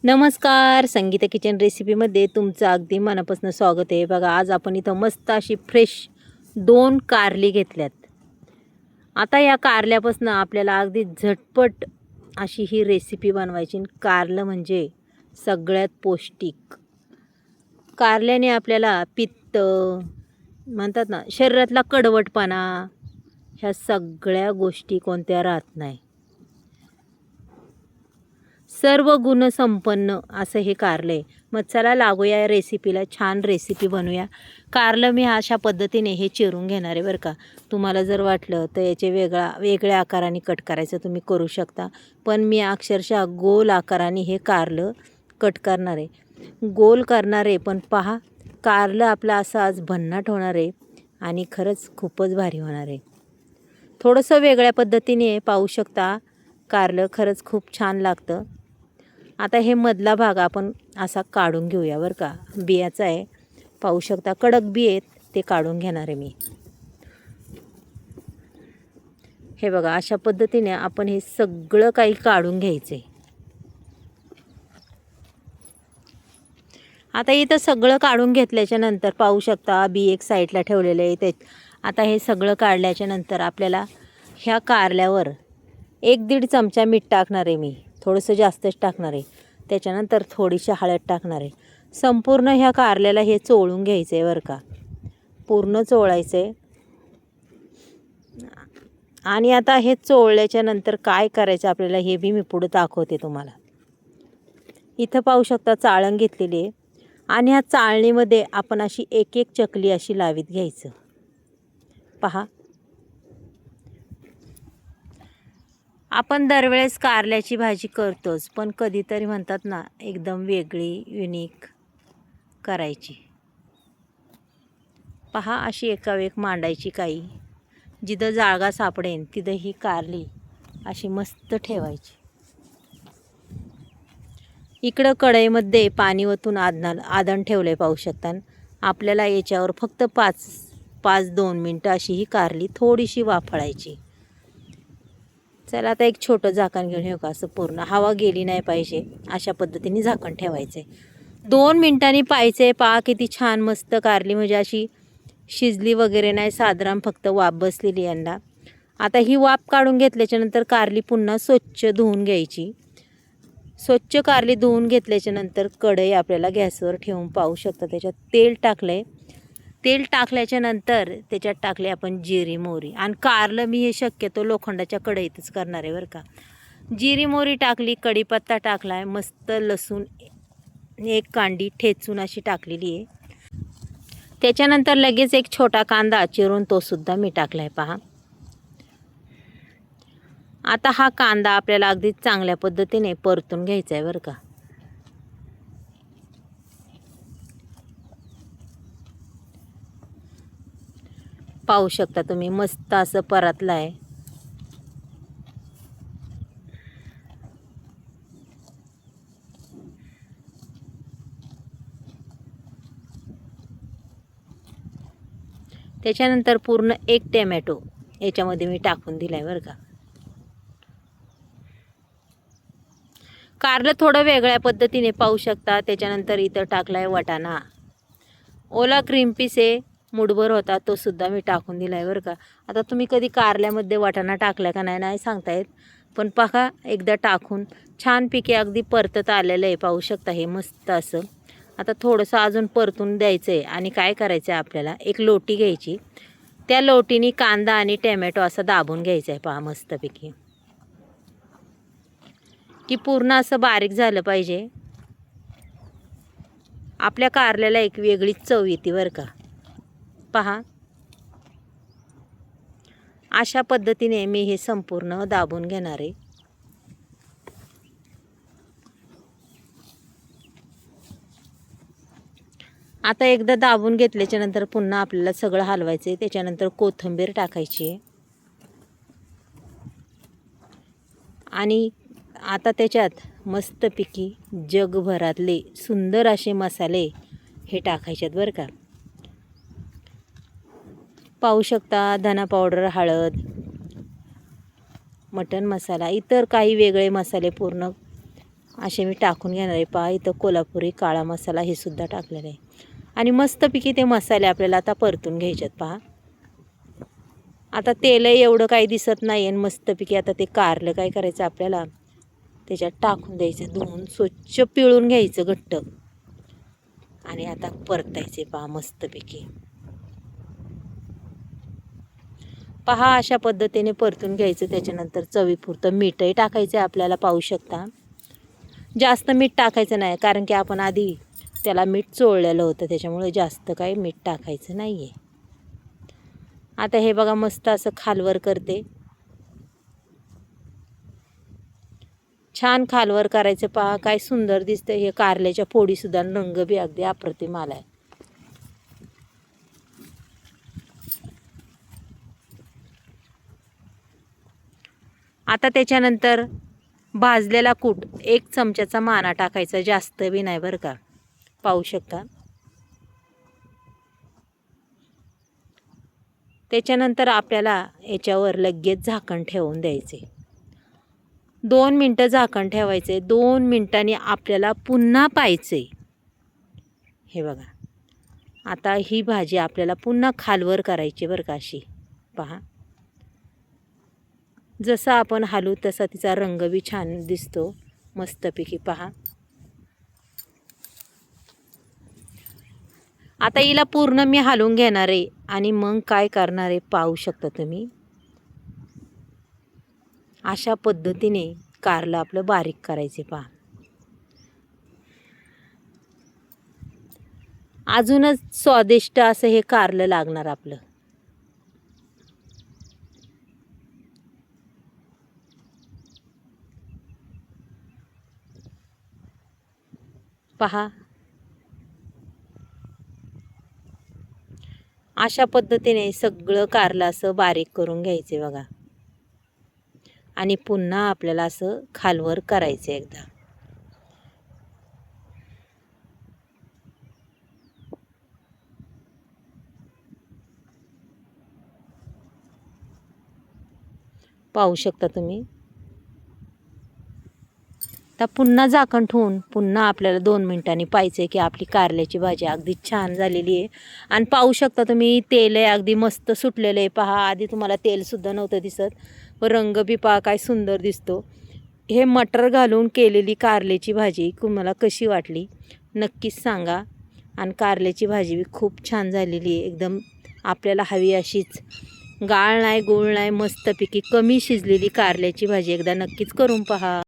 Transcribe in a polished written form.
नमस्कार. संगीता किचन रेसिपीमध्ये तुमचं अगदी मनापासून स्वागत आहे. बघा, आज आपण इथं मस्त अशी फ्रेश 2 कारली घेतल्यात. आता या कारल्यापासून आपल्याला अगदी झटपट अशी ही रेसिपी बनवायची. कारलं म्हणजे सगळ्यात पौष्टिक. कारल्याने आपल्याला पित्त म्हणतात ना, शरीरातला कडवटपणा ह्या सगळ्या गोष्टी कोणत्या राहत नाही. सर्व गुणसंपन्न असं हे कारलं आहे. मग चला लागूया या रेसिपीला. छान रेसिपी बनवूया. कारलं मी अशा पद्धतीने हे चिरून घेणार आहे बरं का. तुम्हाला जर वाटलं तर याचे वेगळ्या आकाराने कट करायचं तुम्ही करू शकता. पण मी अक्षरशः गोल आकाराने हे कारलं कट करणार आहे. गोल करणार आहे, पण पहा कारलं आपलं असं आज भन्नाट होणार आहे आणि खरंच खूपच भारी होणार आहे. थोडंसं वेगळ्या पद्धतीने पाहू शकता. कारलं खरंच खूप छान लागतं. आता हे मधला भाग आपण असा काढून घेऊया बरं का. बियाचा आहे, पाहू शकता कडक बी आहेत, ते काढून घेणार आहे मी. हे बघा, अशा पद्धतीने आपण हे सगळं काही काढून घ्यायचं आहे. आता इथं सगळं काढून घेतल्याच्या नंतर पाहू शकता बी एक साईडला ठेवलेलं आहे. ते आता हे सगळं काढल्याच्या नंतर आपल्याला ह्या कारल्यावर 1-1.5 चमचा मीठ टाकणार आहे मी. थोडंसं जास्तच टाकणार आहे. त्याच्यानंतर थोडीशी हळद टाकणार आहे. संपूर्ण ह्या कारल्याला हे चोळून घ्यायचं आहे बरं का. पूर्ण चोळायचं आहे. आणि आता हे चोळल्याच्या नंतर काय करायचं आपल्याला हे बी मी पुढं दाखवते तुम्हाला. इथं पाहू शकता चाळण घेतलेली आहे आणि ह्या चाळणीमध्ये आपण अशी एक चकली अशी लावीत घ्यायचं. पहा, आपण दरवेळेस कारल्याची भाजी करतोच, पण कधीतरी म्हणतात ना एकदम वेगळी युनिक करायची. पहा, अशी एकावेक मांडायची काही. जिथं जागा सापडेन तिथं ही कारली अशी मस्त ठेवायची. इकडं कढईमध्ये पाणी ओतून आदण ठेवलं आहे पाहू शकता. आपल्याला याच्यावर फक्त 2 मिनटं अशी ही कारली थोडीशी वाफळायची. चला आता एक छोटं झाकण घेऊन येऊ का. असं पूर्ण हवा गेली नाही पाहिजे अशा पद्धतीने झाकण ठेवायचं आहे. 2 मिनटांनी पाहायचं आहे. पहा किती छान मस्त कारली म्हणजे अशी शिजली वगैरे नाही, साधारण फक्त वाफ बसलेली यांना. आता ही वाफ काढून घेतल्याच्यानंतर कारली पुन्हा स्वच्छ धुवून घ्यायची. स्वच्छ कारली धुवून घेतल्याच्या नंतर कढई आपल्याला गॅसवर ठेवून पाहू शकता. त्याच्यात तेल टाकलं आहे. तेल टाकल्याच्या नंतर त्याच्यात टाकले आपण जिरी मोहरी. आणि कारलं मी हे शक्यतो लोखंडाच्या कढईतच करणार आहे बरं का. जिरी मोहरी टाकली, कढीपत्ता टाकला आहे, मस्त लसूण 1 कांडी ठेचून अशी टाकलेली आहे. त्याच्यानंतर लगेच एक छोटा कांदा चिरून तो सुद्धा मी टाकला आहे. पहा, आता हा कांदा आपल्याला अगदी चांगल्या पद्धतीने परतून घ्यायचा आहे बरं का. पाहू शकता तुम्ही मस्त असं परतलं आहे. त्याच्यानंतर पूर्ण 1 टोमॅटो याच्यामध्ये मी टाकून दिला आहे बरं का. कारलं थोडं वेगळ्या पद्धतीने पाहू शकता. त्याच्यानंतर इथं टाकला आहे वाटाणा. ओला क्रीम पीस आहे, मुठभर होता, तो सुद्धा मी टाकून दिला आहे बरं का. आता तुम्ही कधी कारल्यामध्ये वाटाणा टाकला का नाही सांगता येत, पण पहा एकदा टाकून छानपैकी अगदी परतत आलेलं आहे. पाहू शकता हे मस्त असं. आता थोडंसं अजून परतून द्यायचं आहे. आणि काय करायचं आहे आपल्याला, एक लोटी घ्यायची. त्या लोटीने कांदा आणि टोमॅटो असं दाबून घ्यायचं आहे. पहा मस्तपैकी की पूर्ण असं बारीक झालं पाहिजे. आपल्या कारल्याला एक वेगळीच चव येते बरं का. पहा, अशा पद्धतीने मी हे संपूर्ण दाबून घेणार आहे. आता एकदा दाबून घेतल्याच्या नंतर पुन्हा आपल्याला सगळं हलवायचं आहे. त्याच्यानंतर कोथिंबीर टाकायची आहे. आणि आता त्याच्यात मस्तपैकी जगभरातले सुंदर असे मसाले हे टाकायचे आहेत बरं का. पाहू शकता धना पावडर, हळद, मटण मसाला, इतर काही वेगळे मसाले पूर्ण असे मी टाकून घेणार आहे. पहा इथं कोल्हापुरी काळा मसाला हे सुद्धा टाकलेलं आहे. आणि मस्तपैकी ते मसाले आपल्याला आता परतून घ्यायच्यात. पहा आता तेलही एवढं काही दिसत नाही आणि मस्तपैकी आता ते कारलं काय करायचं आपल्याला त्याच्यात टाकून द्यायचं. धुवून स्वच्छ पिळून घ्यायचं घट्ट आणि आता परतायचे. पहा मस्तपैकी पहा अशा पद्धतीने परतून घ्यायचं. त्याच्यानंतर चवीपुरतं मीठही टाकायचं आहे आपल्याला. पाहू शकता जास्त मीठ टाकायचं नाही कारण की आपण आधी त्याला मीठ चोळलेलं होतं, त्याच्यामुळे जास्त काही मीठ टाकायचं नाही आहे. आता हे बघा मस्त असं खालवर करते. छान खालवर करायचं. पहा काय सुंदर दिसतं हे. कारल्याच्या फोडीसुद्धा रंग बी अगदी अप्रतिम आला आहे. आता त्याच्यानंतर भाजलेला कूट 1 चमच्याचा माना टाकायचा, जास्त बी नाही बरं का. पाहू शकता. त्याच्यानंतर आपल्याला याच्यावर लगेच झाकण ठेवून द्यायचे. 2 मिनटं झाकण ठेवायचे. 2 मिनटांनी आपल्याला पुन्हा पाहायचे. हे बघा आता ही भाजी आपल्याला पुन्हा खालवर करायची बरं का अशी. पहा जसं आपण हलवू तसा तिचा रंग बी छान दिसतो मस्तपैकी. पहा आता हिला पूर्ण मी हलवून घेणार आहे आणि मग काय करणार आहे पाहू शकता तुम्ही. अशा पद्धतीने कारलं आपलं बारीक करायचे. पहा अजूनच स्वादिष्ट असं हे कारलं लागणार आपलं. पहा अशा पद्धतीने सगळं कारलं असं बारीक करून घ्यायचे बघा. आणि पुन्हा आपल्याला असं खालवर करायचं एकदा. पाहू शकता तुम्ही. तर पुन्हा झाकण ठेवून पुन्हा आपल्याला 2 मिनिटांनी पाहायचं आहे की आपली कारल्याची भाजी अगदी छान झालेली आहे. आणि पाहू शकता तुम्ही तेल आहे अगदी मस्त सुटलेलं आहे. पहा आधी तुम्हाला तेलसुद्धा नव्हतं दिसत व रंग बी पहा काय सुंदर दिसतो. हे मटर घालून केलेली कारल्याची भाजी तुम्हाला कशी वाटली नक्कीच सांगा. आणि कारल्याची भाजी बी खूप छान झालेली आहे. एकदम आपल्याला हवी अशीच गाळ नाही गोळ नाही मस्तपैकी कमी शिजलेली कारल्याची भाजी एकदा नक्कीच करून पहा.